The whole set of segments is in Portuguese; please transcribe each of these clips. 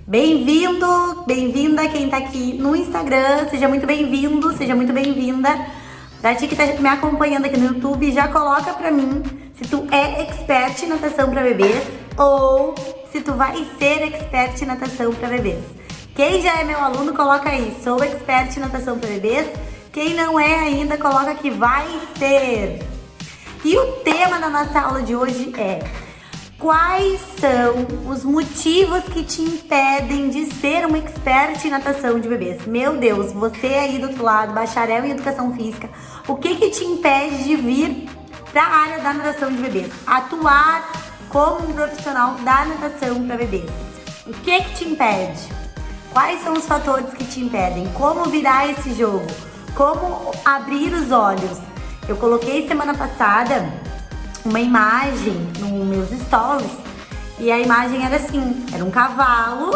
Bem-vindo, bem-vinda quem tá aqui no Instagram, seja muito bem-vindo, seja muito bem-vinda. Pra ti que tá me acompanhando aqui no YouTube, já coloca pra mim se tu é expert em natação pra bebês ou se tu vai ser expert em natação pra bebês. Quem já é meu aluno, coloca aí, sou expert em natação pra bebês. Quem não é ainda, coloca que vai ser. E o tema da nossa aula de hoje é: quais são os motivos que te impedem de ser um expert em natação de bebês? Meu Deus, você aí do outro lado, bacharel em educação física, o que te impede de vir para a área da natação de bebês? Atuar como um profissional da natação para bebês. O que te impede? Quais são os fatores que te impedem? Como virar esse jogo? Como abrir os olhos? Eu coloquei semana passada uma imagem nos meus stories e a imagem era assim, era um cavalo,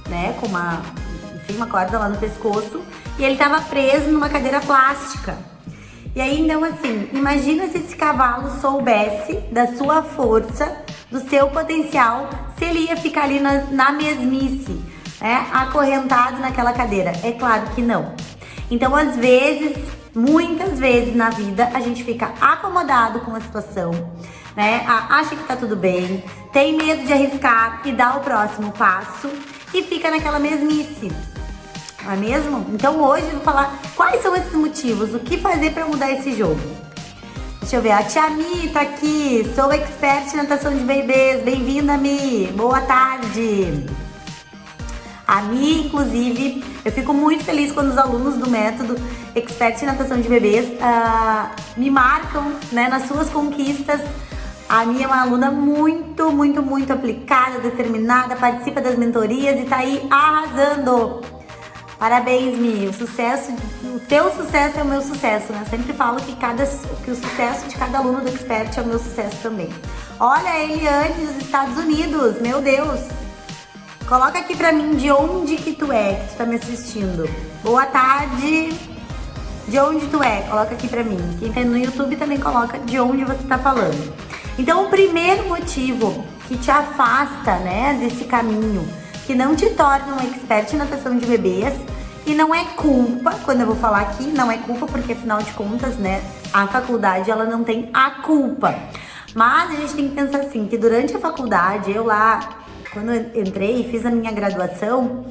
né, com uma corda lá no pescoço e ele tava preso numa cadeira plástica. E aí, então assim, imagina se esse cavalo soubesse da sua força, do seu potencial, se ele ia ficar ali na mesmice, né, acorrentado naquela cadeira. É claro que não. Então, às vezes, muitas vezes na vida, a gente fica acomodado com a situação, né? Acha que tá tudo bem, tem medo de arriscar e dar o próximo passo e fica naquela mesmice, não é mesmo? Então hoje eu vou falar quais são esses motivos, o que fazer para mudar esse jogo. Deixa eu ver, a tia Mi tá aqui, sou expert em natação de bebês, bem-vinda, Mi, boa tarde. A Mi, inclusive, eu fico muito feliz quando os alunos do método Expert em Natação de Bebês me marcam, né, nas suas conquistas. A Mi é uma aluna muito, muito, muito aplicada, determinada, participa das mentorias e tá aí arrasando. Parabéns, Mi. O teu sucesso é o meu sucesso, né? Eu sempre falo que o sucesso de cada aluno do Expert é o meu sucesso também. Olha a Eliane dos Estados Unidos, meu Deus! Coloca aqui pra mim de onde que tu é, que tu tá me assistindo. Boa tarde. De onde tu é? Coloca aqui pra mim. Quem tá no YouTube também coloca de onde você tá falando. Então, o primeiro motivo que te afasta, né, desse caminho, que não te torna um expert em natação de bebês, e não é culpa, quando eu vou falar aqui, não é culpa, porque afinal de contas, né, a faculdade, ela não tem a culpa. Mas a gente tem que pensar assim, que durante a faculdade, quando eu entrei e fiz a minha graduação,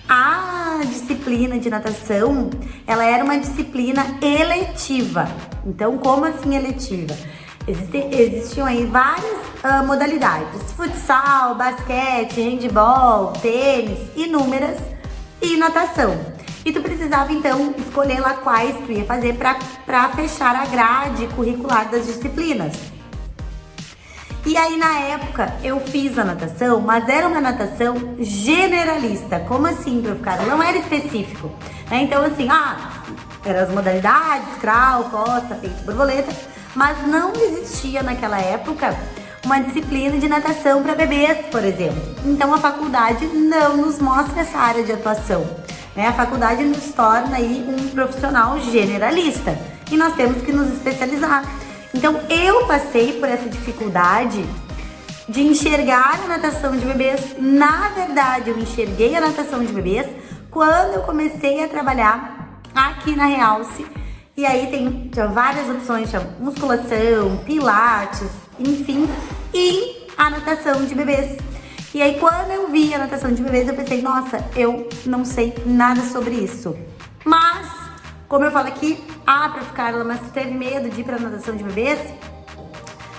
a disciplina de natação, ela era uma disciplina eletiva. Então, como assim eletiva? Existiam aí várias modalidades: futsal, basquete, handebol, tênis, inúmeras, e natação. E tu precisava, então, escolher lá quais tu ia fazer para fechar a grade curricular das disciplinas. E aí, na época, eu fiz a natação, mas era uma natação generalista. Como assim, prof. Carla? Não era específico, né? Então, assim, eram as modalidades, crawl, costa, peito, borboleta, mas não existia naquela época uma disciplina de natação para bebês, por exemplo. Então, a faculdade não nos mostra essa área de atuação, né? A faculdade nos torna aí um profissional generalista e nós temos que nos especializar. Então, eu passei por essa dificuldade de enxergar a natação de bebês. Na verdade, eu enxerguei a natação de bebês quando eu comecei a trabalhar aqui na Realce. E aí tinha várias opções, tinha musculação, pilates, enfim, e a natação de bebês. E aí, quando eu vi a natação de bebês, eu pensei, nossa, eu não sei nada sobre isso. Mas, como eu falo aqui, prof. Carla, mas tu teve medo de ir pra natação de bebês?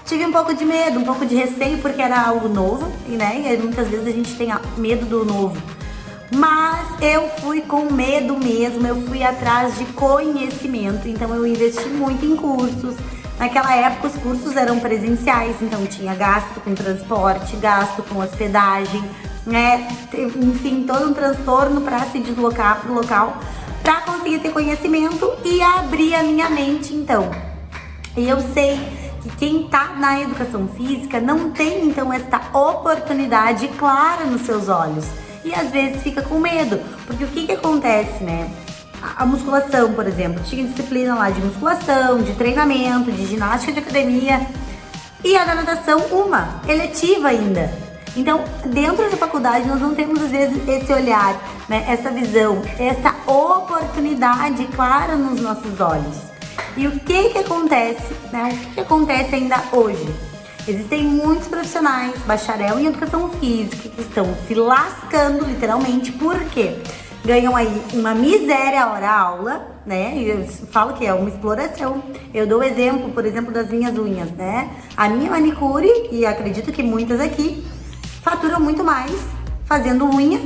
Tive um pouco de medo, um pouco de receio, porque era algo novo, né? E muitas vezes a gente tem medo do novo. Mas eu fui com medo mesmo, eu fui atrás de conhecimento, então eu investi muito em cursos. Naquela época os cursos eram presenciais, então tinha gasto com transporte, gasto com hospedagem, né? Enfim, todo um transtorno para se deslocar pro local, para conseguir ter conhecimento e abrir a minha mente, então. E eu sei que quem tá na educação física não tem, então, esta oportunidade clara nos seus olhos. E às vezes fica com medo, porque o que acontece, né? A musculação, por exemplo, tinha disciplina lá de musculação, de treinamento, de ginástica de academia. E a da natação, uma, eletiva ainda. Então, dentro da faculdade, nós não temos, às vezes, esse olhar, né? Essa visão, essa oportunidade clara nos nossos olhos. E o que acontece, né? O que acontece ainda hoje? Existem muitos profissionais, bacharel em educação física, que estão se lascando, literalmente, por quê? Ganham aí uma miséria hora-aula, né? E eu falo que é uma exploração. Eu dou o exemplo, por exemplo, das minhas unhas, né? A minha manicure, e acredito que muitas aqui, faturam muito mais fazendo unha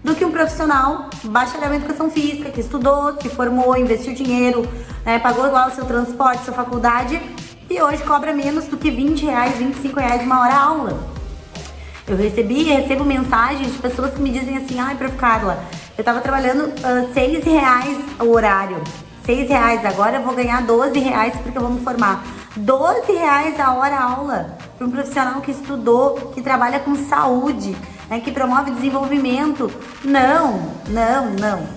do que um profissional bacharel em educação física, que estudou, se formou, investiu dinheiro, né? Pagou lá o seu transporte, sua faculdade, e hoje cobra menos do que R$20, R$25 uma hora-aula. Eu recebo mensagens de pessoas que me dizem assim: ai, Prof. Carla, eu tava trabalhando R$6 o horário, R$6, agora eu vou ganhar R$12 porque eu vou me formar. R$12 a hora-aula para um profissional que estudou, que trabalha com saúde, né, que promove desenvolvimento. Não.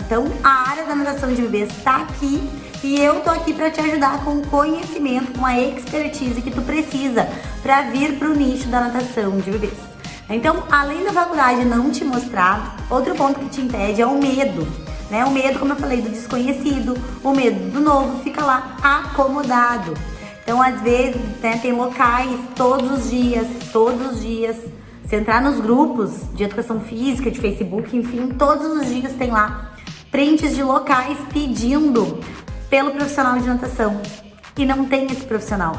Então, a área da natação de bebês está aqui e eu tô aqui para te ajudar com o conhecimento, com a expertise que tu precisa para vir para o nicho da natação de bebês. Então, além da faculdade não te mostrar, outro ponto que te impede é o medo, né? O medo, como eu falei, do desconhecido, o medo do novo, fica lá acomodado. Então, às vezes, né, tem locais todos os dias, se entrar nos grupos de educação física, de Facebook, enfim, todos os dias tem lá prints de locais pedindo pelo profissional de natação. E não tem esse profissional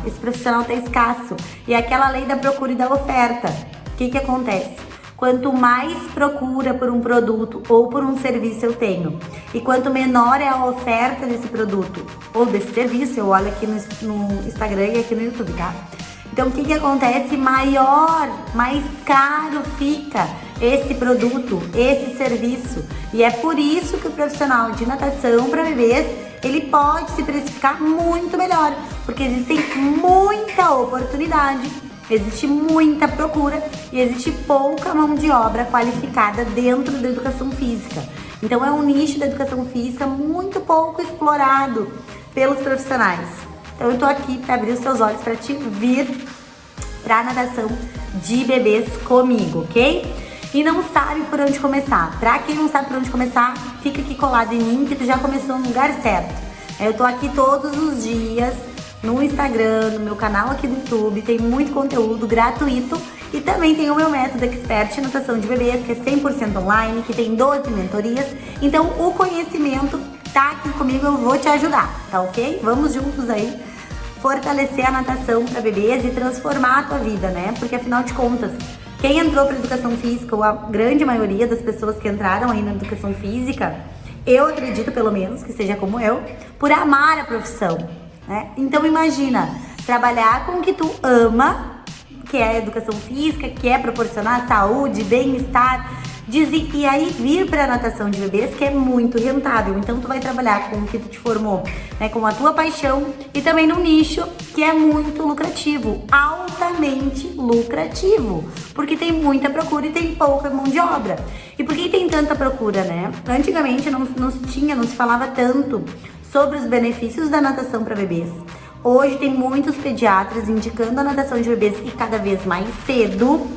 tá escasso. E é aquela lei da procura e da oferta. O que acontece? Quanto mais procura por um produto ou por um serviço eu tenho, e quanto menor é a oferta desse produto ou desse serviço, eu olho aqui no Instagram e aqui no YouTube, tá? Então, o que acontece? Maior, mais caro fica esse produto, esse serviço. E é por isso que o profissional de natação para bebês, ele pode se precificar muito melhor, porque existe muita oportunidade, existe muita procura e existe pouca mão de obra qualificada dentro da educação física. Então é um nicho da educação física muito pouco explorado pelos profissionais. Então eu tô aqui para abrir os seus olhos, para te vir pra natação de bebês comigo, ok? E não sabe por onde começar. Pra quem não sabe por onde começar, fica aqui colado em mim que tu já começou no lugar certo. Eu tô aqui todos os dias no Instagram, no meu canal aqui do YouTube, tem muito conteúdo gratuito e também tem o meu método Expert em Natação de Bebês, que é 100% online, que tem 12 mentorias. Então o conhecimento tá aqui comigo, eu vou te ajudar, tá ok? Vamos juntos aí fortalecer a natação para bebês e transformar a tua vida, né? Porque afinal de contas, quem entrou para educação física, ou a grande maioria das pessoas que entraram aí na educação física, eu acredito pelo menos que seja como eu, por amar a profissão, né? Então imagina, trabalhar com o que tu ama, que é a educação física, que é proporcionar saúde, bem-estar, e aí vir para a natação de bebês, que é muito rentável. Então tu vai trabalhar com o que tu te formou, né, com a tua paixão, e também no nicho que é muito lucrativo, altamente lucrativo, porque tem muita procura e tem pouca mão de obra. E por que tem tanta procura, né? Antigamente não se falava tanto sobre os benefícios da natação para bebês. Hoje tem muitos pediatras indicando a natação de bebês e cada vez mais cedo.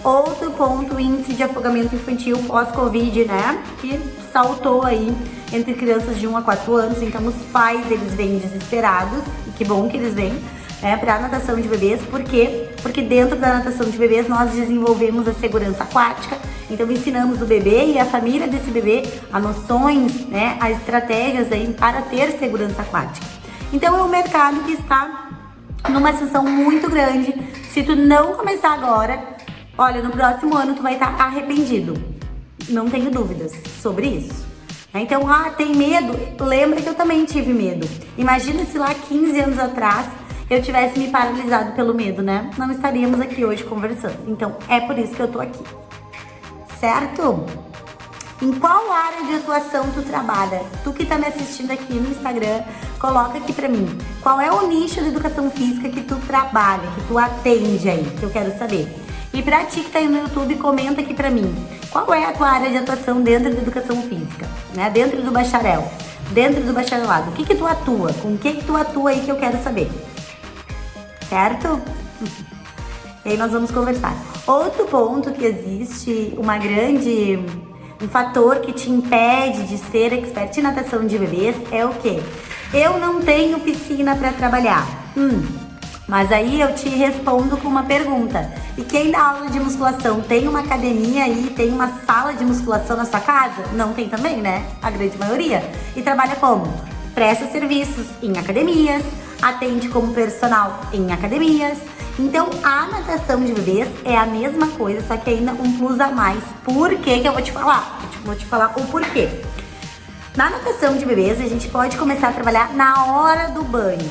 Outro ponto, o índice de afogamento infantil pós-Covid, né? Que saltou aí entre crianças de 1 a 4 anos. Então os pais, eles vêm desesperados, e que bom que eles vêm, né, para a natação de bebês. Por quê? Porque dentro da natação de bebês nós desenvolvemos a segurança aquática. Então ensinamos o bebê e a família desse bebê a noções, né, a estratégias aí para ter segurança aquática. Então é um mercado que está numa ascensão muito grande. Se tu não começar agora, olha, no próximo ano tu vai estar arrependido. Não tenho dúvidas sobre isso. Então, tem medo? Lembra que eu também tive medo. Imagina se lá 15 anos atrás eu tivesse me paralisado pelo medo, né? Não estaríamos aqui hoje conversando. Então, é por isso que eu tô aqui. Certo? Em qual área de atuação tu trabalha? Tu que tá me assistindo aqui no Instagram, coloca aqui pra mim. Qual é o nicho de educação física que tu trabalha, que tu atende aí, que eu quero saber. E pra ti que tá aí no YouTube, comenta aqui pra mim. Qual é a tua área de atuação dentro da educação física? Né? Dentro do bacharel, dentro do bacharelado. O que tu atua? Com o que tu atua aí que eu quero saber? Certo? E aí nós vamos conversar. Outro ponto que existe, um fator que te impede de ser expert em natação de bebês é o quê? Eu não tenho piscina para trabalhar. Mas aí eu te respondo com uma pergunta. E quem dá aula de musculação tem uma academia aí, tem uma sala de musculação na sua casa? Não tem também, né? A grande maioria. E trabalha como? Presta serviços em academias, atende como personal em academias. Então, a natação de bebês é a mesma coisa, só que ainda um plus a mais. Por que que eu vou te falar? Vou te falar o porquê. Na natação de bebês, a gente pode começar a trabalhar na hora do banho.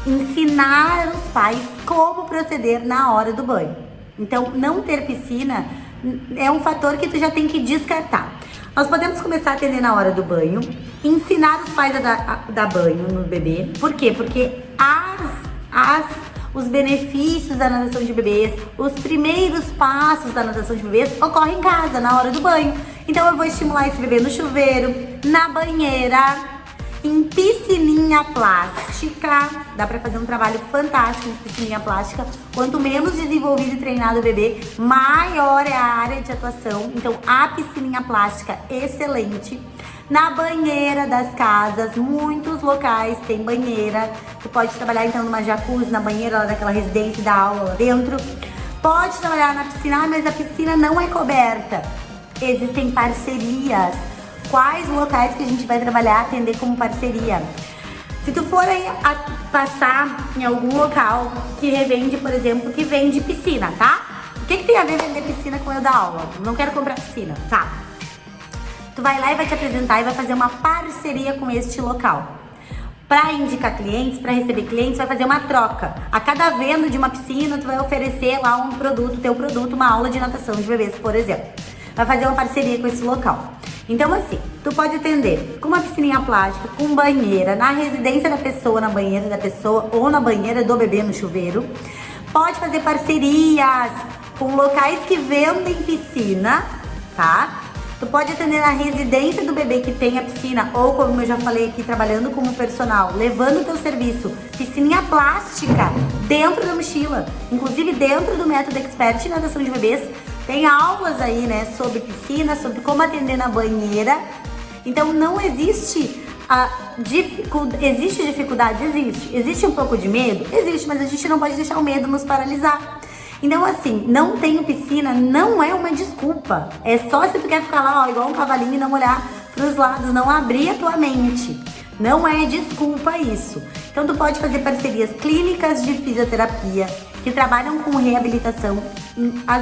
Ensinar os pais como proceder na hora do banho. Então, não ter piscina é um fator que tu já tem que descartar. Nós podemos começar a atender na hora do banho, ensinar os pais a dar banho no bebê. Por quê? Porque os benefícios da natação de bebês, os primeiros passos da natação de bebês ocorrem em casa, na hora do banho. Então eu vou estimular esse bebê no chuveiro, na banheira, em piscininha plástica. Dá pra fazer um trabalho fantástico de piscininha plástica. Quanto menos desenvolvido e treinado o bebê, maior é a área de atuação. Então a piscininha plástica, excelente. Na banheira das casas, muitos locais tem banheira. Tu pode trabalhar então numa jacuzzi, na banheira lá daquela residência da aula lá dentro. Pode trabalhar na piscina, mas a piscina não é coberta. Existem parcerias. Quais locais que a gente vai trabalhar, atender como parceria? Se tu for aí passar em algum local que revende, por exemplo, que vende piscina, tá? O que tem a ver vender piscina com eu dar aula? Não quero comprar piscina, tá? Tu vai lá e vai te apresentar e vai fazer uma parceria com este local. Para indicar clientes, para receber clientes, vai fazer uma troca. A cada venda de uma piscina, tu vai oferecer lá um produto, teu produto, uma aula de natação de bebês, por exemplo. Vai fazer uma parceria com esse local. Então assim, tu pode atender com uma piscininha plástica, com banheira, na residência da pessoa, na banheira da pessoa ou na banheira do bebê no chuveiro. Pode fazer parcerias com locais que vendem piscina, tá? Tu pode atender na residência do bebê que tem a piscina ou, como eu já falei aqui, trabalhando como personal, levando o teu serviço, piscininha plástica dentro da mochila. Inclusive dentro do método Expert em Natação de Bebês, tem aulas aí, né, sobre piscina, sobre como atender na banheira. Então não existe existe dificuldade? Existe. Existe um pouco de medo? Existe, mas a gente não pode deixar o medo nos paralisar. Então assim, não tenho piscina não é uma desculpa. É só se tu quer ficar lá, ó, igual um cavalinho e não olhar pros lados, não abrir a tua mente. Não é desculpa isso. Então tu pode fazer parcerias clínicas de fisioterapia que trabalham com reabilitação.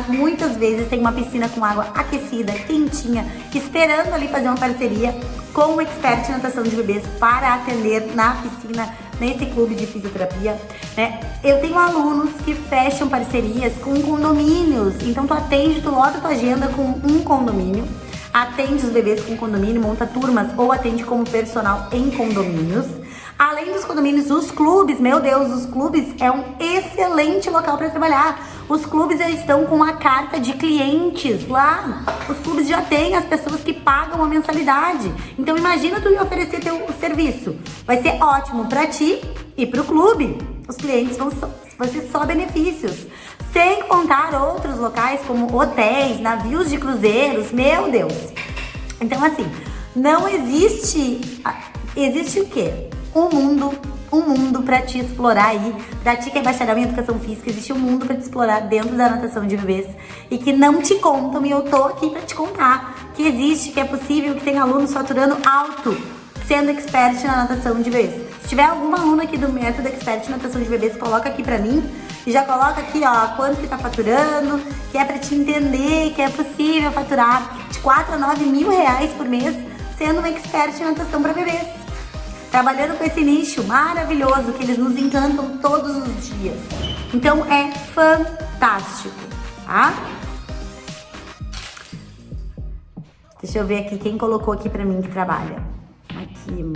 Muitas vezes tem uma piscina com água aquecida, quentinha, esperando ali fazer uma parceria com o Expert em Natação de Bebês para atender na piscina, nesse clube de fisioterapia, né? Eu tenho alunos que fecham parcerias com condomínios. Então tu atende, tu lota tua agenda com um condomínio, atende os bebês com condomínio, monta turmas ou atende como personal em condomínios. Além dos condomínios, os clubes, meu Deus, os clubes é um excelente local para trabalhar. Os clubes já estão com a carta de clientes lá. Os clubes já têm as pessoas que pagam a mensalidade. Então imagina tu ir oferecer teu serviço. Vai ser ótimo para ti e para o clube. Os clientes vão ser só benefícios. Sem contar outros locais como hotéis, navios de cruzeiros, meu Deus. Então assim, não existe... Existe o quê? Um mundo pra te explorar aí. Pra ti que é bacharel em educação física, existe um mundo pra te explorar dentro da natação de bebês e que não te contam, e eu tô aqui pra te contar que existe, que é possível, que tem alunos faturando alto sendo expert na natação de bebês. Se tiver alguma aluna aqui do método Expert em Natação de Bebês, coloca aqui pra mim e já coloca aqui, ó, quanto que tá faturando, que é pra te entender que é possível faturar de 4 a 9 mil reais por mês sendo um expert em natação pra bebês. Trabalhando com esse nicho maravilhoso que eles nos encantam todos os dias. Então é fantástico, tá? Deixa eu ver aqui quem colocou aqui pra mim que trabalha. Aqui.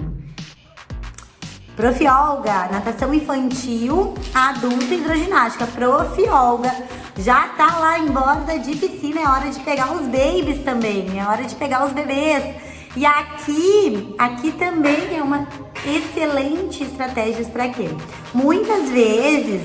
Prof. Olga, natação infantil, adulto e hidroginástica. Prof. Olga, já tá lá em borda de piscina, é hora de pegar os babies também, é hora de pegar os bebês. E aqui também é uma excelente estratégia para quê? Muitas vezes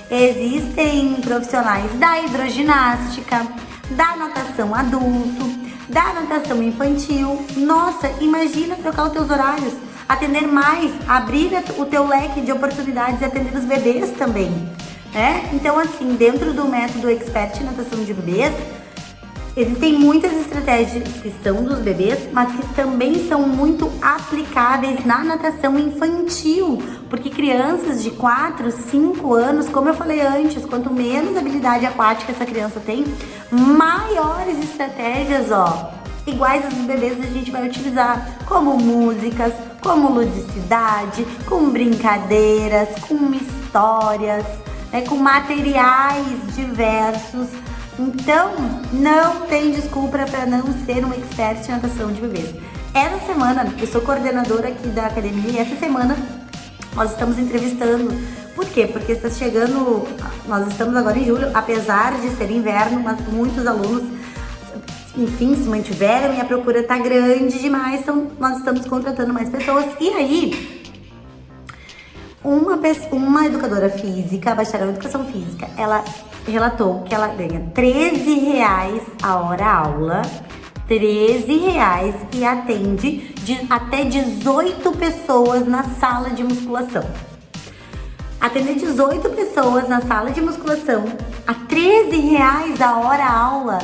Existem profissionais da hidroginástica, da natação adulto, da natação infantil. Nossa, imagina trocar os teus horários, atender mais, abrir o teu leque de oportunidades e atender os bebês também, né? Então, assim, dentro do método Expert Natação de Bebês, existem muitas estratégias que são dos bebês, mas que também são muito aplicáveis na natação infantil, porque crianças de 4, 5 anos, como eu falei antes, quanto menos habilidade aquática essa criança tem, maiores estratégias, iguais aos bebês a gente vai utilizar, como músicas, como ludicidade, com brincadeiras, com histórias, com materiais diversos. Então, não tem desculpa para não ser um expert em natação de bebês. Essa semana, eu sou coordenadora aqui da academia e essa semana nós estamos entrevistando. Por quê? Porque está chegando, nós estamos agora em julho, apesar de ser inverno, mas muitos alunos, enfim, se mantiveram e a procura está grande demais, então nós estamos contratando mais pessoas. E aí, uma educadora física, bacharel em educação física, ela relatou que ela ganha R$13 a hora aula, R$13 e atende até 18 pessoas na sala de musculação. Atender 18 pessoas na sala de musculação a R$13 a hora aula?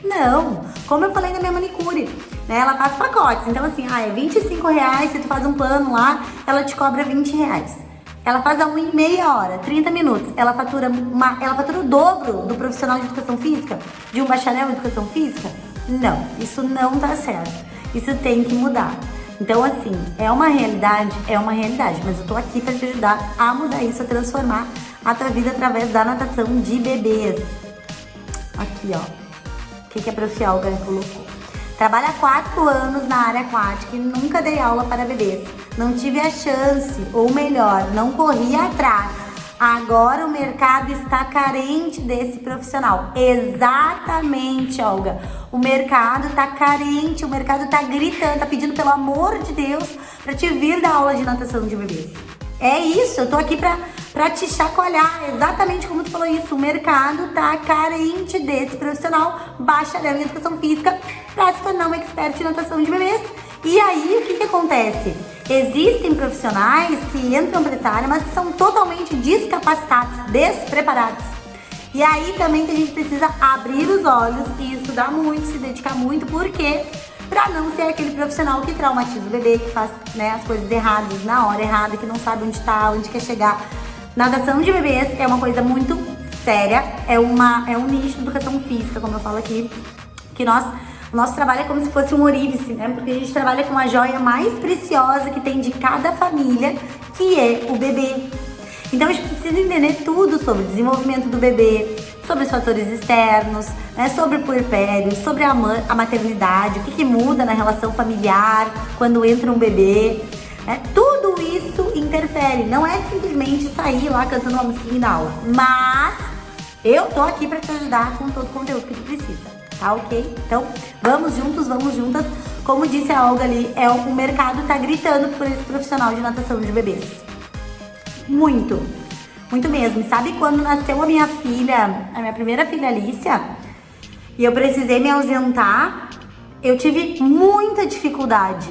Não. Como eu falei na minha manicure, né? Ela faz pacotes, então assim, é R$25, se tu faz um plano lá, ela te cobra R$20. Ela faz a unha em meia hora, 30 minutos. Ela fatura o dobro do profissional de educação física, de um bacharel em educação física? Não, isso não tá certo. Isso tem que mudar. Então, assim, é uma realidade, mas eu tô aqui para te ajudar a mudar isso, a transformar a tua vida através da natação de bebês. Aqui, o que a Prof. Olga colocou? Trabalho há 4 anos na área aquática e nunca dei aula para bebês. Não tive a chance, ou melhor, não corri atrás. Agora o mercado está carente desse profissional. Exatamente, Olga. O mercado está carente, o mercado está gritando, está pedindo pelo amor de Deus para te vir dar aula de natação de bebês. É isso, eu tô aqui pra te chacoalhar, exatamente como tu falou isso. O mercado tá carente desse profissional bacharel em educação física pra se tornar um expert em natação de bebês. E aí, o que acontece? Existem profissionais que entram pra essa área, mas que são totalmente descapacitados, despreparados. E aí também que a gente precisa abrir os olhos e estudar muito, se dedicar muito, porque pra não ser aquele profissional que traumatiza o bebê, que faz, as coisas erradas na hora errada, que não sabe onde tá, onde quer chegar. Natação de bebês é uma coisa muito séria, é um nicho de educação física, como eu falo aqui, que o nosso trabalho é como se fosse um ourives, né? Porque a gente trabalha com a joia mais preciosa que tem de cada família, que é o bebê. Então a gente precisa entender tudo sobre o desenvolvimento do bebê, sobre os fatores externos, sobre o puerpério, sobre a maternidade, o que muda na relação familiar quando entra um bebê. Tudo isso interfere, não é simplesmente sair lá cantando uma musiquinha na aula, mas eu tô aqui para te ajudar com todo o conteúdo que tu precisa, tá ok? Então vamos juntos, vamos juntas. Como disse a Olga ali, o mercado tá gritando por esse profissional de natação de bebês. Muito mesmo. E sabe quando nasceu a minha primeira filha Alicia, e eu precisei me ausentar, eu tive muita dificuldade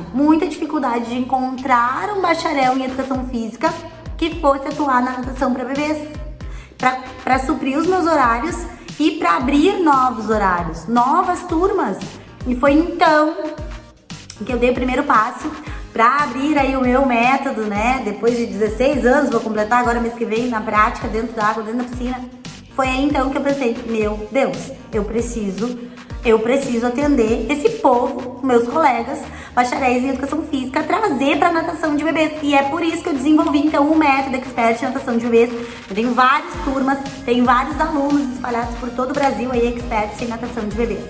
de encontrar um bacharel em educação física que fosse atuar na natação para bebês, para suprir os meus horários e para abrir novos horários, novas turmas. E foi então que eu dei o primeiro passo para abrir aí o meu método, depois de 16 anos, vou completar agora mês que vem, na prática, dentro da água, dentro da piscina. Foi aí então que eu pensei, meu Deus, eu preciso atender esse povo, meus colegas, bacharéis em educação física, trazer para natação de bebês. E é por isso que eu desenvolvi então o método Expert em natação de bebês. Eu tenho várias turmas, tenho vários alunos espalhados por todo o Brasil aí, experts em natação de bebês.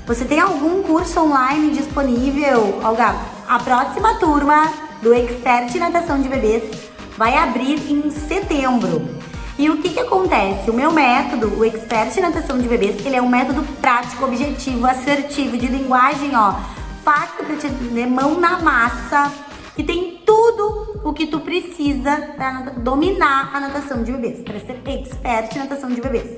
Você tem algum curso online disponível, Olga? A próxima turma do Expert em Natação de Bebês vai abrir em setembro. E o que acontece? O meu método, o Expert em Natação de Bebês, ele é um método prático, objetivo, assertivo, de linguagem, fácil para te entender, mão na massa, que tem tudo o que tu precisa para dominar a natação de bebês, para ser expert em natação de bebês.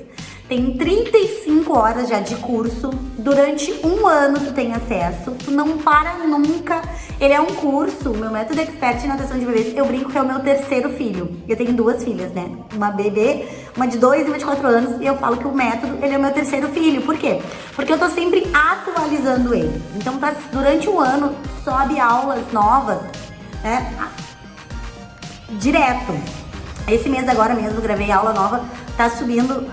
Tem 35 horas já de curso, durante um ano tu tem acesso, tu não para nunca. Ele é um curso, meu método expert em natação de bebês, eu brinco que é o meu terceiro filho. Eu tenho duas filhas, né? Uma bebê, uma de 2 e uma de 4 anos, e eu falo que o método, ele é o meu terceiro filho. Por quê? Porque eu tô sempre atualizando ele. Então, durante um ano, sobe aulas novas, né? Direto. Esse mês agora mesmo, gravei aula nova, tá subindo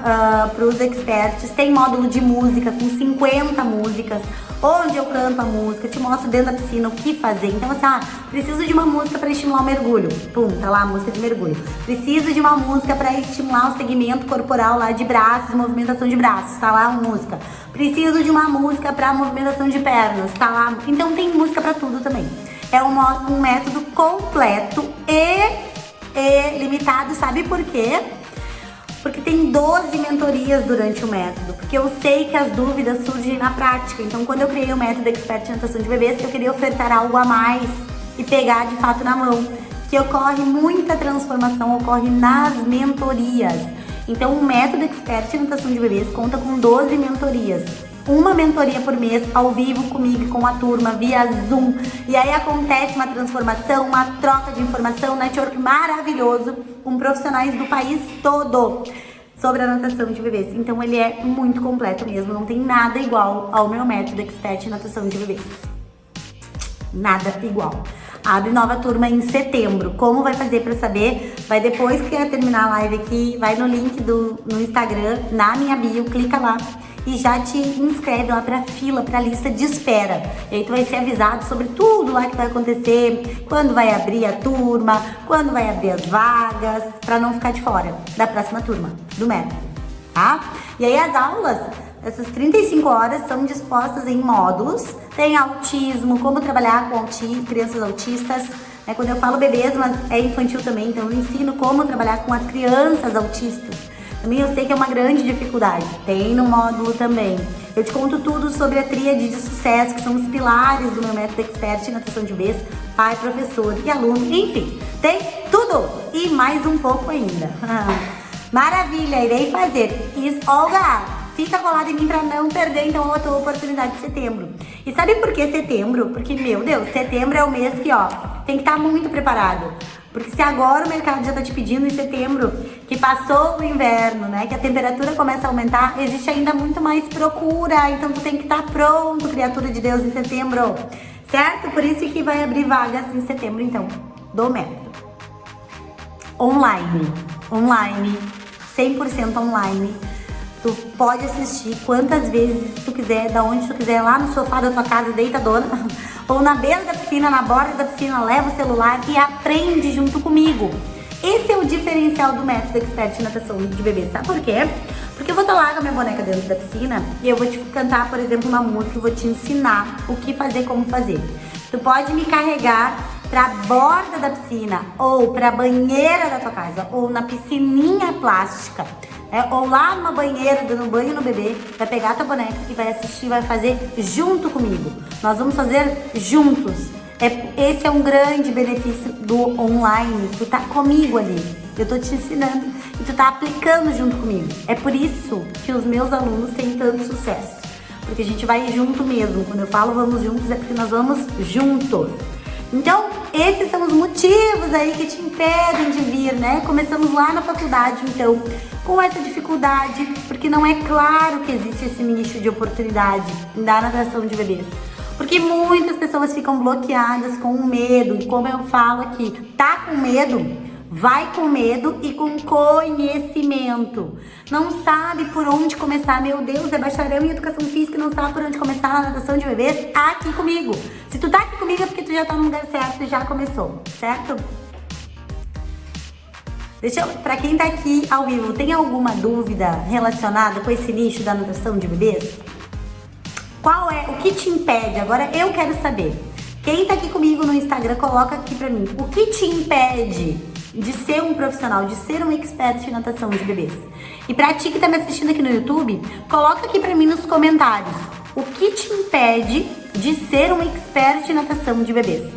para os experts. Tem módulo de música com 50 músicas, onde eu canto a música, te mostro dentro da piscina o que fazer. Então assim, preciso de uma música para estimular o mergulho. Pum, tá lá a música de mergulho. Preciso de uma música para estimular o segmento corporal lá de braços, movimentação de braços, tá lá a música. Preciso de uma música para movimentação de pernas, tá lá. Então tem música para tudo também. É um método completo e limitado, sabe por quê? Porque tem 12 mentorias durante o método, porque eu sei que as dúvidas surgem na prática. Então, quando eu criei o método Expert em Natação de Bebês, eu queria ofertar algo a mais e pegar de fato na mão, que ocorre muita transformação, ocorre nas mentorias. Então, o método Expert em Natação de Bebês conta com 12 mentorias. Uma mentoria por mês, ao vivo comigo, com a turma, via Zoom. E aí acontece uma transformação, uma troca de informação, um network maravilhoso com profissionais do país todo sobre a natação de bebês. Então ele é muito completo mesmo, não tem nada igual ao meu método Expert em Natação de Bebês. Nada igual. Abre nova turma em setembro. Como vai fazer para saber? Vai depois que terminar a live aqui, vai no link no Instagram, na minha bio, clica lá e já te inscreve lá pra fila, pra lista de espera. E aí tu vai ser avisado sobre tudo lá que vai acontecer, quando vai abrir a turma, quando vai abrir as vagas, pra não ficar de fora da próxima turma do método, tá? E aí as aulas, essas 35 horas, são dispostas em módulos. Tem autismo, como trabalhar com crianças autistas. Quando eu falo bebês, mas é infantil também, então eu ensino como trabalhar com as crianças autistas. Também eu sei que é uma grande dificuldade, tem no módulo também. Eu te conto tudo sobre a tríade de sucesso, que são os pilares do meu método Expert em Natação de Bebês, pai, professor e aluno, enfim, tem tudo e mais um pouco ainda. Maravilha, irei fazer. Olga, fica colada em mim pra não perder então a tua oportunidade de setembro. E sabe por que setembro? Porque, meu Deus, setembro é o mês que, tem que estar muito preparado. Porque se agora o mercado já tá te pedindo em setembro, que passou o inverno, né, que a temperatura começa a aumentar, existe ainda muito mais procura. Então tu tem que estar pronto, criatura de Deus, em setembro, certo? Por isso que vai abrir vagas em setembro, então, do método. Online, 100% online. Tu pode assistir quantas vezes tu quiser, da onde tu quiser, lá no sofá da tua casa, deitadona, ou na beira da piscina, na borda da piscina, leva o celular e aprende junto comigo. Esse é o diferencial do método Expert em Natação de Bebês, sabe por quê? Porque eu vou estar lá com a minha boneca dentro da piscina e eu vou te cantar, por exemplo, uma música e vou te ensinar o que fazer, como fazer. Tu pode me carregar pra borda da piscina, ou pra banheira da tua casa, ou na piscininha plástica, ou lá numa banheira, dando banho no bebê, vai pegar a tua boneca e vai assistir, vai fazer junto comigo. Nós vamos fazer juntos. Esse é um grande benefício do online. Tu tá comigo ali, eu tô te ensinando e tu tá aplicando junto comigo. É por isso que os meus alunos têm tanto sucesso, porque a gente vai junto mesmo. Quando eu falo vamos juntos, é porque nós vamos juntos. Então, esses são os motivos aí que te impedem de vir, né? Começamos lá na faculdade, então, com essa dificuldade, porque não é claro que existe esse nicho de oportunidade da natação de bebês. Porque muitas pessoas ficam bloqueadas com o medo, e como eu falo aqui, tá com medo? Vai com medo e com conhecimento. Não sabe por onde começar, meu Deus, é bacharel em educação física e não sabe por onde começar na natação de bebês? Aqui comigo. Se tu tá aqui comigo é porque tu já tá no lugar certo e já começou, certo? Pra quem tá aqui ao vivo, tem alguma dúvida relacionada com esse nicho da natação de bebês? O que te impede? Agora eu quero saber. Quem tá aqui comigo no Instagram, coloca aqui pra mim. O que te impede de ser um profissional, de ser um expert em natação de bebês? E pra ti que tá me assistindo aqui no YouTube, coloca aqui pra mim nos comentários. O que te impede de ser um expert em natação de bebês?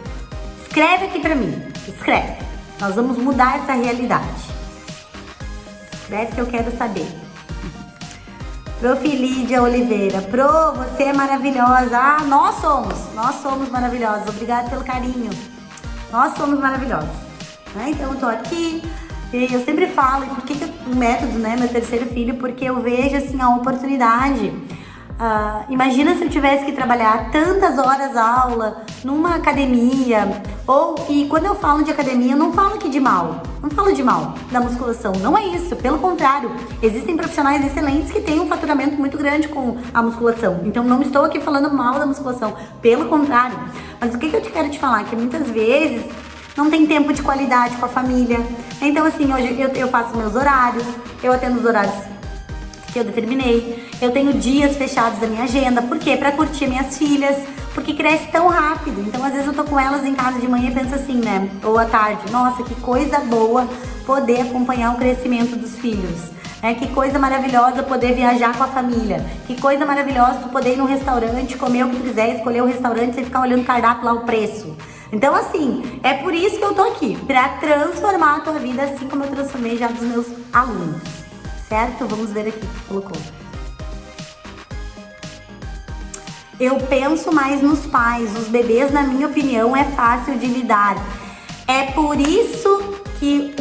Escreve aqui pra mim, escreve. Nós vamos mudar essa realidade. Escreve que eu quero saber. Prof. Lídia Oliveira. Pro, você é maravilhosa. Ah, nós somos maravilhosos. Obrigada pelo carinho. Nós somos maravilhosos. Então eu tô aqui, e eu sempre falo, e por que o método, né, meu terceiro filho? Porque eu vejo, assim, a oportunidade. Imagina se eu tivesse que trabalhar tantas horas aula numa academia, e quando eu falo de academia, eu não falo aqui de mal, não falo de mal da musculação, não é isso, pelo contrário, existem profissionais excelentes que têm um faturamento muito grande com a musculação, então não estou aqui falando mal da musculação, pelo contrário, mas o que eu quero te falar, que muitas vezes não tem tempo de qualidade com a família, então assim, hoje eu faço meus horários, eu atendo os horários que eu determinei, eu tenho dias fechados da minha agenda, por quê? Pra curtir minhas filhas, porque cresce tão rápido, então às vezes eu tô com elas em casa de manhã e penso assim, né, ou à tarde, nossa, que coisa boa poder acompanhar o crescimento dos filhos, né, que coisa maravilhosa poder viajar com a família, que coisa maravilhosa tu poder ir num restaurante, comer o que tu quiser, escolher o restaurante sem ficar olhando o cardápio lá, o preço. Então assim, é por isso que eu tô aqui, pra transformar a tua vida assim como eu transformei já dos meus alunos. Certo? Vamos ver aqui o que colocou. Eu penso mais nos pais. Os bebês, na minha opinião, é fácil de lidar. É por isso que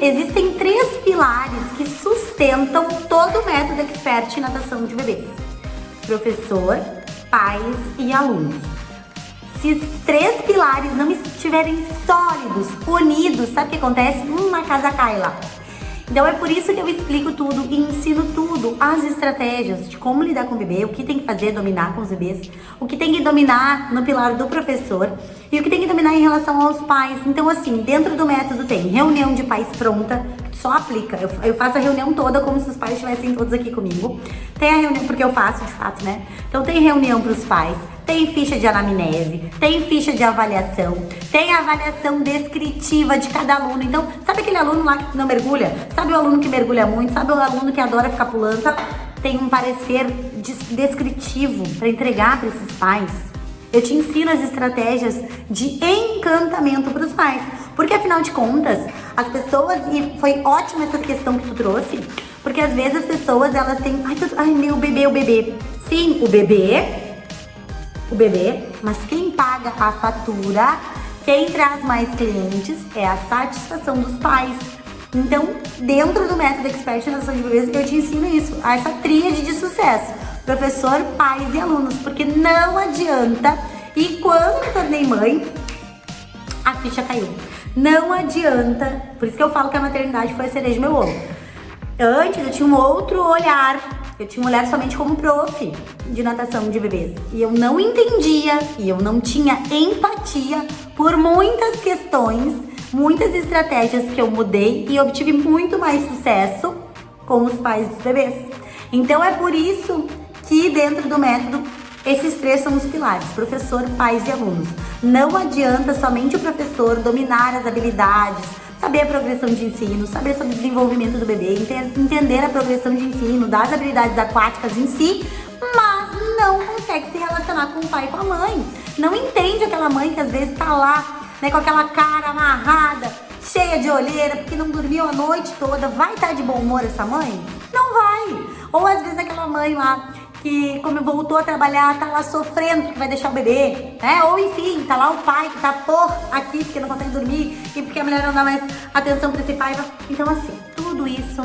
existem 3 pilares que sustentam todo o método Expert em natação de bebês: professor, pais e alunos. Se os 3 pilares não estiverem sólidos, unidos, sabe o que acontece? Uma casa cai lá. Então é por isso que eu explico tudo e ensino tudo, as estratégias de como lidar com o bebê, o que tem que fazer, dominar com os bebês, o que tem que dominar no pilar do professor e o que tem que dominar em relação aos pais. Então assim, dentro do método tem reunião de pais pronta, que só aplica, eu faço a reunião toda como se os pais estivessem todos aqui comigo. Tem a reunião, porque eu faço de fato, né? Então tem reunião para os pais, tem ficha de anamnese, tem ficha de avaliação, tem avaliação descritiva de cada aluno. Então, sabe aquele aluno lá que não mergulha? Sabe o aluno que mergulha muito? Sabe o aluno que adora ficar pulando? Sabe? Tem um parecer descritivo para entregar para esses pais. Eu te ensino as estratégias de encantamento para os pais. Porque, afinal de contas, as pessoas... E foi ótima essa questão que tu trouxe, porque às vezes as pessoas, elas têm... Ai, meu bebê, o bebê. Sim, o bebê, mas quem paga a fatura, quem traz mais clientes é a satisfação dos pais. Então, dentro do método Expert em natação de bebês, eu te ensino isso, essa tríade de sucesso: professor, pais e alunos, porque não adianta. E quando eu me tornei mãe, a ficha caiu. Não adianta, por isso que eu falo que a maternidade foi a cereja do meu bolo. Antes eu tinha um outro olhar. Eu tinha um olhar somente como prof de natação de bebês. E eu não entendia, e eu não tinha empatia por muitas questões, muitas estratégias que eu mudei e obtive muito mais sucesso com os pais dos bebês. Então é por isso que dentro do método, esses 3 são os pilares: professor, pais e alunos. Não adianta somente o professor dominar as habilidades, saber a progressão de ensino, saber sobre o desenvolvimento do bebê, entender a progressão de ensino, das habilidades aquáticas em si, mas não consegue se relacionar com o pai e com a mãe. Não entende aquela mãe que às vezes tá lá, né, com aquela cara amarrada, cheia de olheira, porque não dormiu a noite toda. Vai estar de bom humor essa mãe? Não vai. Ou às vezes aquela mãe lá que, como voltou a trabalhar, tá lá sofrendo porque vai deixar o bebê, né? Ou enfim, tá lá o pai que tá aqui porque não consegue dormir e porque a mulher não dá mais atenção pra esse pai. Então assim, tudo isso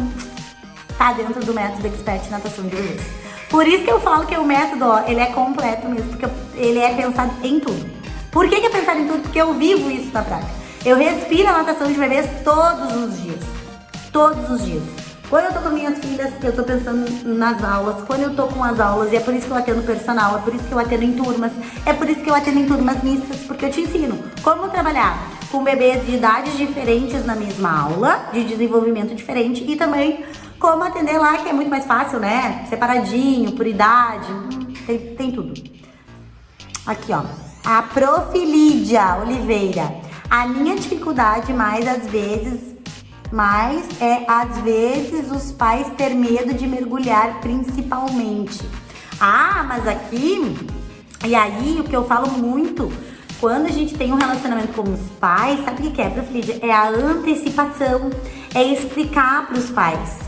tá dentro do método Expert em natação de bebês. Por isso que eu falo que o método, ele é completo mesmo, porque ele é pensado em tudo. Por que é pensado em tudo? Porque eu vivo isso na prática. Eu respiro a natação de bebês todos os dias. Todos os dias. Quando eu tô com minhas filhas, eu tô pensando nas aulas. Quando eu tô com as aulas, e é por isso que eu atendo personal, é por isso que eu atendo em turmas, é por isso que eu atendo em turmas mistas, porque eu te ensino como trabalhar com bebês de idades diferentes na mesma aula, de desenvolvimento diferente, e também como atender lá, que é muito mais fácil, né? Separadinho, por idade, tem tudo. Aqui, ó. A Prof. Lídia Oliveira. A minha dificuldade às vezes os pais ter medo de mergulhar, principalmente. Ah, mas aqui, e aí o que eu falo muito Quando a gente tem um relacionamento com os pais, sabe o que é, Prof. Lídia? É a antecipação, é explicar para os pais.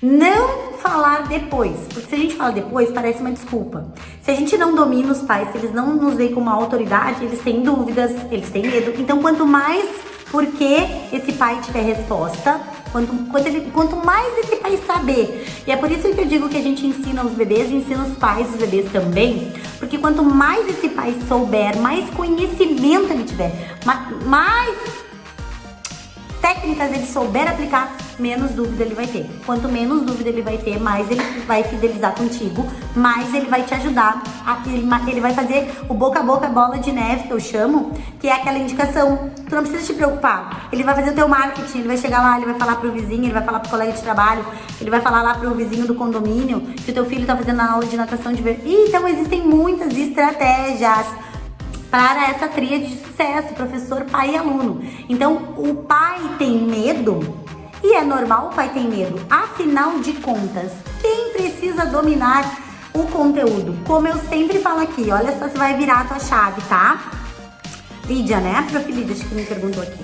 Não falar depois, porque se a gente fala depois, parece uma desculpa. Se a gente não domina os pais, se eles não nos veem como uma autoridade, eles têm dúvidas, eles têm medo. Então, quanto mais porque esse pai tiver resposta, quanto mais esse pai saber. E é por isso que eu digo que a gente ensina os bebês e ensina os pais dos bebês também, porque quanto mais esse pai souber, mais conhecimento ele tiver, mais técnicas ele souber aplicar, menos dúvida ele vai ter. Quanto menos dúvida ele vai ter, mais ele vai fidelizar contigo, mais ele vai te ajudar. Ele vai fazer o boca a boca, bola de neve, que eu chamo, que é aquela indicação. Tu não precisa te preocupar. Ele vai fazer o teu marketing, ele vai chegar lá, ele vai falar pro vizinho, ele vai falar pro colega de trabalho, ele vai falar lá pro vizinho do condomínio que o teu filho tá fazendo a aula de natação de verão. Então existem muitas estratégias para essa tríade de sucesso, professor, pai e aluno. Então, o pai tem medo, e é normal o pai ter medo. Afinal de contas, quem precisa dominar o conteúdo? Como eu sempre falo aqui, olha só se vai virar a tua chave, tá? Lídia, né? Prof. Lídia, acho que me perguntou aqui.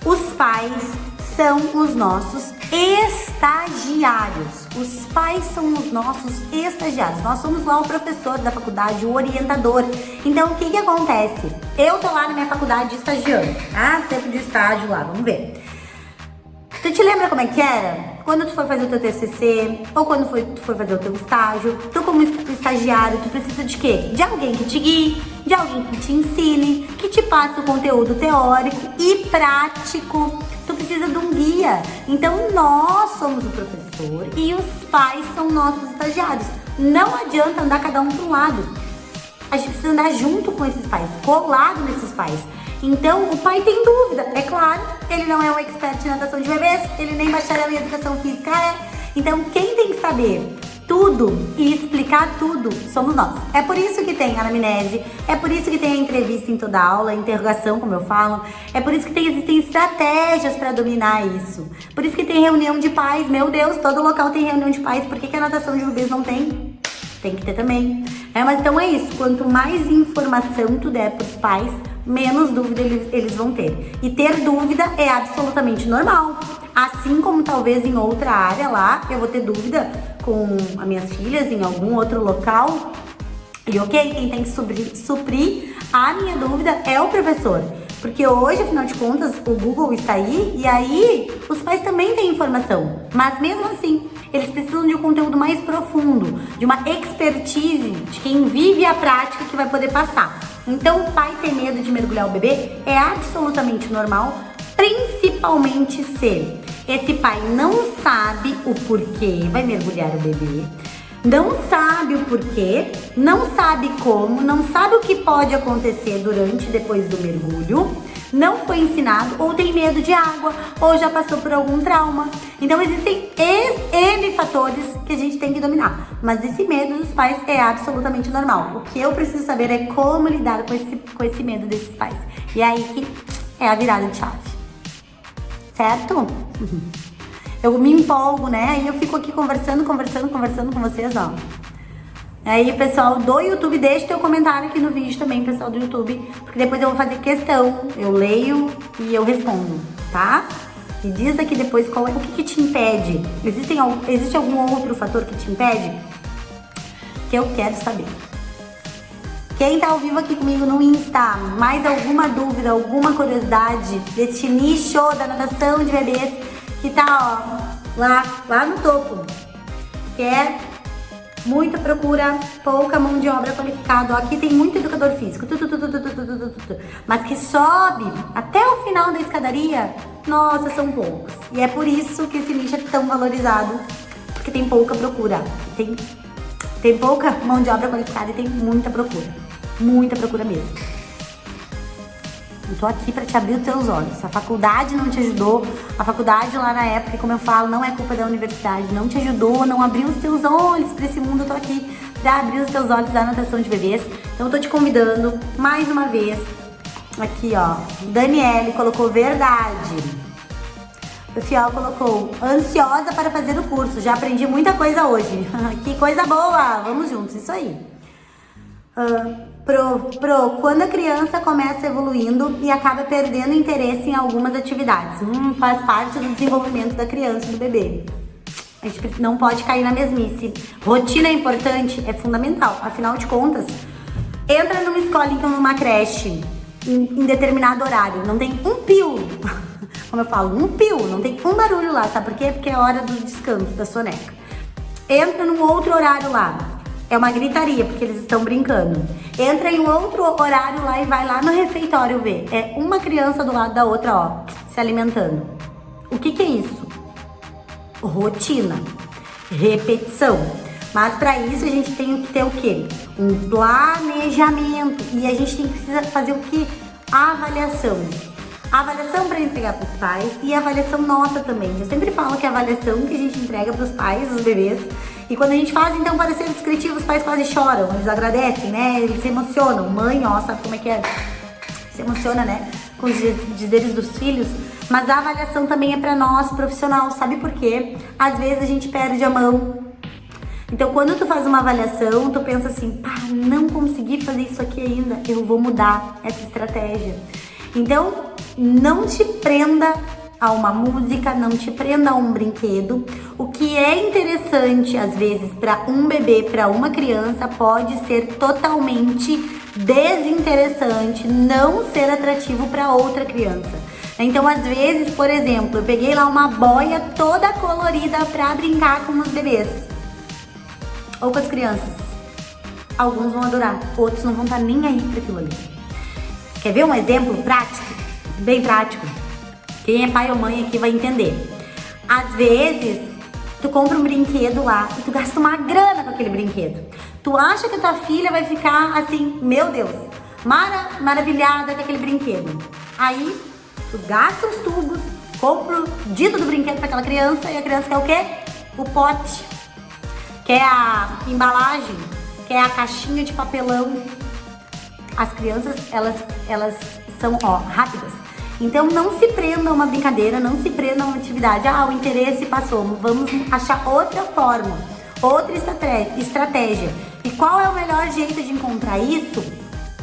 Os pais são os nossos estagiários. Os pais são os nossos estagiários. Nós somos lá o professor da faculdade, o orientador. Então, o que que acontece? Eu tô lá na minha faculdade estagiando, tá? Tempo de estágio lá, vamos ver. Tu te lembra como é que era? Quando tu foi fazer o teu TCC, ou quando tu foi fazer o teu estágio, tu como estagiário, tu precisa de quê? De alguém que te guie, de alguém que te ensine, que te passe o conteúdo teórico e prático. Tu precisa de um guia. Então, nós somos o professor e os pais são nossos estagiários. Não adianta andar cada um para um lado. A gente precisa andar junto com esses pais, colado nesses pais. Então, o pai tem dúvida, é claro, ele não é um expert em natação de bebês, ele nem bacharel em educação física é. Então, quem tem que saber tudo e explicar tudo somos nós. É por isso que tem anamnese, é por isso que tem a entrevista em toda aula, a interrogação, como eu falo, é por isso que existem estratégias para dominar isso. Por isso que tem reunião de pais, meu Deus, todo local tem reunião de pais, por que a natação de bebês não tem? Tem que ter também. Mas então é isso, quanto mais informação tu der pros pais, menos dúvida eles vão ter. E ter dúvida é absolutamente normal. Assim como talvez em outra área lá, eu vou ter dúvida com as minhas filhas em algum outro local. E ok, quem tem que suprir a minha dúvida é o professor. Porque hoje, afinal de contas, o Google está aí e aí os pais também têm informação. Mas mesmo assim, eles precisam de um conteúdo mais profundo, de uma expertise de quem vive a prática que vai poder passar. Então, o pai ter medo de mergulhar o bebê é absolutamente normal, principalmente se esse pai não sabe o porquê vai mergulhar o bebê, não sabe o porquê, não sabe como, não sabe o que pode acontecer durante e depois do mergulho, não foi ensinado, ou tem medo de água, ou já passou por algum trauma. Então existem N fatores que a gente tem que dominar. Mas esse medo dos pais é absolutamente normal. O que eu preciso saber é como lidar com esse medo desses pais. E é aí que é a virada de chave. Certo? Eu me empolgo, né? Aí eu fico aqui conversando com vocês, ó. Aí, pessoal do YouTube, deixa teu comentário aqui no vídeo também, pessoal do YouTube, porque depois eu vou fazer questão, eu leio e eu respondo, tá? E diz aqui depois o que te impede. Existe algum outro fator que te impede? Que eu quero saber. Quem tá ao vivo aqui comigo no Insta, mais alguma dúvida, alguma curiosidade deste nicho da natação de bebês que tá, ó, lá no topo, que é muita procura, pouca mão de obra qualificada. Ó, aqui tem muito educador físico, mas que sobe até o final da escadaria, nossa, são poucos. E é por isso que esse nicho é tão valorizado, porque tem pouca procura. Tem pouca mão de obra qualificada e tem muita procura mesmo. Eu tô aqui pra te abrir os teus olhos. A faculdade não te ajudou, a faculdade lá na época, como eu falo, não é culpa da universidade, não te ajudou, não abriu os teus olhos pra esse mundo. Eu tô aqui pra abrir os teus olhos da natação de bebês. Então eu tô te convidando mais uma vez. Aqui, ó, Daniele colocou verdade. O Fial colocou ansiosa para fazer o curso. Já aprendi muita coisa hoje. Que coisa boa! Vamos juntos, isso aí. Quando a criança começa evoluindo e acaba perdendo interesse em algumas atividades, faz parte do desenvolvimento da criança, do bebê. A gente não pode cair na mesmice. Rotina é importante, é fundamental. Afinal de contas, entra numa escola, então numa creche, em determinado horário, não tem um pio, como eu falo, um pio, não tem um barulho lá, sabe por quê? Porque é hora do descanso, da soneca. Entra num outro horário lá, é uma gritaria, porque eles estão brincando. Entra em outro horário lá e vai lá no refeitório ver. É uma criança do lado da outra, ó, se alimentando. O que é isso? Rotina, repetição. Mas para isso a gente tem que ter o quê? Um planejamento. E a gente precisa fazer o quê? A avaliação. A avaliação para entregar para os pais e a avaliação nossa também. Eu sempre falo que a avaliação que a gente entrega para os pais, os bebês, e quando a gente faz, então, parecer descritivo, os pais quase choram, eles agradecem, né? Eles se emocionam. Mãe, ó, sabe como é que é? Se emociona, né? Com os dizeres dos filhos. Mas a avaliação também é para nós, profissional. Sabe por quê? Às vezes a gente perde a mão. Então, quando tu faz uma avaliação, tu pensa assim, não consegui fazer isso aqui ainda, eu vou mudar essa estratégia. Então, não te prenda a uma música, não te prenda a um brinquedo. O que é interessante, às vezes, para um bebê, para uma criança, pode ser totalmente desinteressante, não ser atrativo para outra criança. Então, às vezes, por exemplo, eu peguei lá uma boia toda colorida para brincar com os bebês ou com as crianças. Alguns vão adorar, outros não vão estar nem aí para aquilo ali. Quer ver um exemplo prático? Bem prático. Quem é pai ou mãe aqui vai entender. Às vezes, tu compra um brinquedo lá e tu gasta uma grana com aquele brinquedo. Tu acha que tua filha vai ficar assim, meu Deus, maravilhada com aquele brinquedo. Aí, tu gasta os tubos, compra o dito do brinquedo para aquela criança e a criança quer o quê? O pote. Quer a embalagem, quer a caixinha de papelão. As crianças, elas são, rápidas. Então, não se prenda a uma brincadeira, não se prenda a uma atividade. O interesse passou, vamos achar outra forma, outra estratégia. E qual é o melhor jeito de encontrar isso?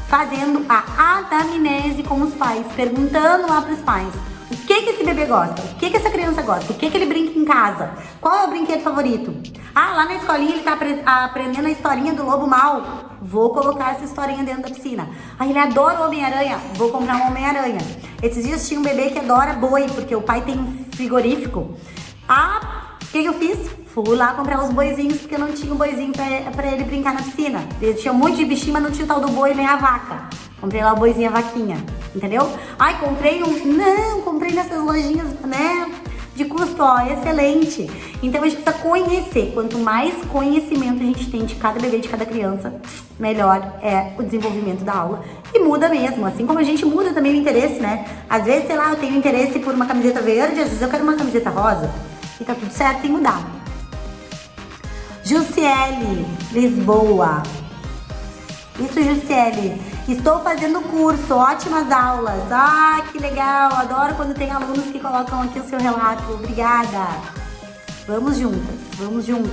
Fazendo a anamnese com os pais, perguntando lá para os pais. O que esse bebê gosta? O que essa criança gosta? O que ele brinca em casa? Qual é o brinquedo favorito? Lá na escolinha ele tá aprendendo a historinha do lobo mau. Vou colocar essa historinha dentro da piscina. Ele adora o Homem-Aranha. Vou comprar um Homem-Aranha. Esses dias tinha um bebê que adora boi, porque o pai tem um frigorífico. O que eu fiz? Fui lá comprar os boizinhos, porque não tinha um boizinho pra ele brincar na piscina. Ele tinha um monte de bichinho, mas não tinha o tal do boi nem a vaca. Comprei lá o boizinho e a vaquinha, entendeu? Comprei comprei nessas lojinhas, né? De custo, excelente. Então a gente precisa conhecer. Quanto mais conhecimento a gente tem de cada bebê, de cada criança, melhor é o desenvolvimento da aula. E muda mesmo, assim como a gente muda também o interesse, né? Às vezes, sei lá, eu tenho interesse por uma camiseta verde, às vezes eu quero uma camiseta rosa. E tá tudo certo, tem que mudar. Jussiele, Lisboa. Isso, Jussiele. Estou fazendo curso, ótimas aulas. Que legal, adoro quando tem alunos que colocam aqui o seu relato. Obrigada. Vamos juntas, vamos juntos.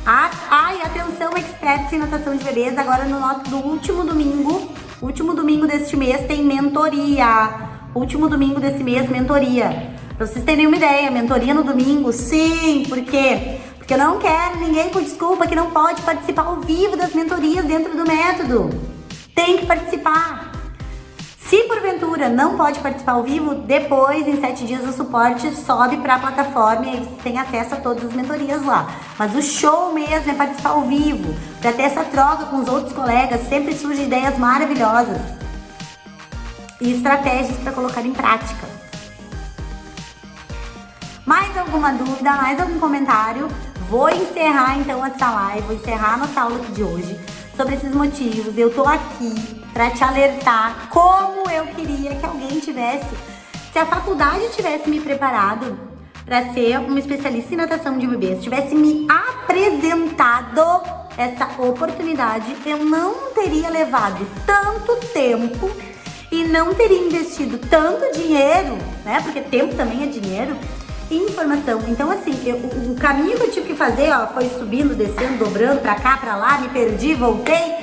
E atenção, experts em natação de bebês, agora no último domingo deste mês tem mentoria. Último domingo desse mês, mentoria. Pra vocês terem uma ideia, mentoria no domingo, sim, por quê? Porque eu não quero ninguém com desculpa que não pode participar ao vivo das mentorias dentro do método. Tem que participar. Se porventura não pode participar ao vivo, depois, em 7 dias, o suporte sobe para a plataforma e aí você tem acesso a todas as mentorias lá. Mas o show mesmo é participar ao vivo, para ter essa troca com os outros colegas, sempre surgem ideias maravilhosas e estratégias para colocar em prática. Mais alguma dúvida, mais algum comentário? Vou encerrar então essa live, vou encerrar a nossa aula aqui de hoje sobre esses motivos. Eu tô aqui para te alertar como eu queria que alguém tivesse, se a faculdade tivesse me preparado para ser uma especialista em natação de bebês, tivesse me apresentado essa oportunidade, eu não teria levado tanto tempo e não teria investido tanto dinheiro, né? Porque tempo também é dinheiro. Informação. Então, assim, o caminho que eu tive que fazer, foi subindo, descendo, dobrando pra cá, pra lá, me perdi, voltei.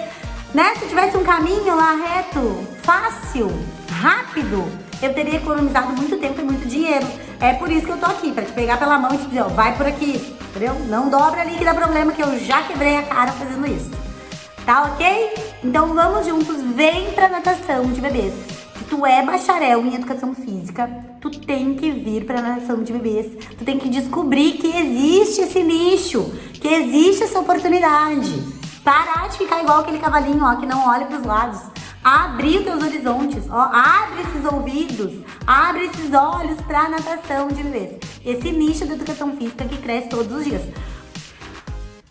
Né? Se tivesse um caminho lá reto, fácil, rápido, eu teria economizado muito tempo e muito dinheiro. É por isso que eu tô aqui, pra te pegar pela mão e te dizer, ó, vai por aqui, entendeu? Não dobra ali que dá problema, que eu já quebrei a cara fazendo isso. Tá ok? Então vamos juntos, vem pra natação de bebês. Se tu é bacharel em educação física, tu tem que vir pra natação de bebês. Tu tem que descobrir que existe esse nicho, que existe essa oportunidade. Parar de ficar igual aquele cavalinho, ó, que não olha pros lados. Abrir os teus horizontes, ó, abre esses ouvidos, abre esses olhos pra natação de bebês. Esse nicho da educação física que cresce todos os dias.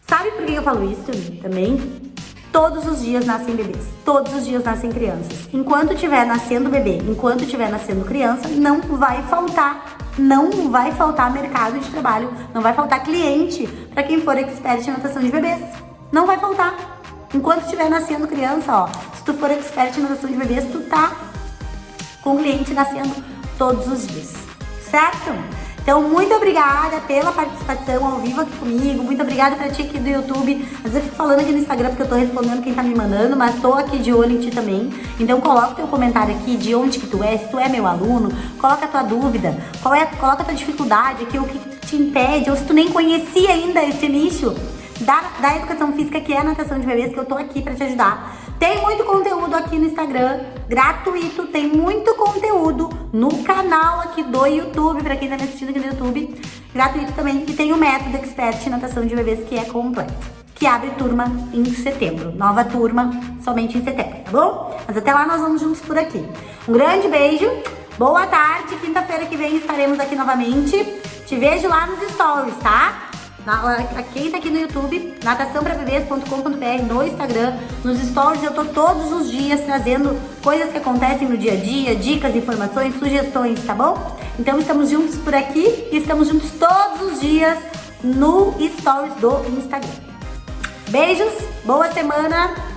Sabe por que eu falo isso também? Todos os dias nascem bebês, todos os dias nascem crianças. Enquanto tiver nascendo bebê, enquanto tiver nascendo criança, não vai faltar mercado de trabalho, não vai faltar cliente para quem for expert em natação de bebês. Não vai faltar. Enquanto estiver nascendo criança, ó, se tu for expert em natação de bebês, tu tá com cliente nascendo todos os dias, certo? Então, muito obrigada pela participação ao vivo aqui comigo, muito obrigada pra ti aqui do YouTube. Às vezes eu fico falando aqui no Instagram porque eu tô respondendo quem tá me mandando, mas tô aqui de olho em ti também. Então, coloca o teu comentário aqui de onde que tu é, se tu é meu aluno, coloca a tua dúvida, coloca a tua dificuldade aqui, o que te impede, ou se tu nem conhecia ainda esse nicho da educação física, que é a natação de bebês, que eu tô aqui pra te ajudar. Tem muito conteúdo aqui no Instagram, gratuito, tem muito conteúdo no canal aqui do YouTube, pra quem tá me assistindo aqui no YouTube, gratuito também. E tem o método Expert em Natação de Bebês, que é completo, que abre turma em setembro. Nova turma somente em setembro, tá bom? Mas até lá nós vamos juntos por aqui. Um grande beijo, boa tarde, quinta-feira que vem estaremos aqui novamente. Te vejo lá nos stories, tá? Quem tá aqui no YouTube, nataçãopravebês.com.br, no Instagram, nos stories eu tô todos os dias trazendo coisas que acontecem no dia a dia, dicas, informações, sugestões, tá bom? Então estamos juntos por aqui e estamos juntos todos os dias no stories do Instagram. Beijos, boa semana!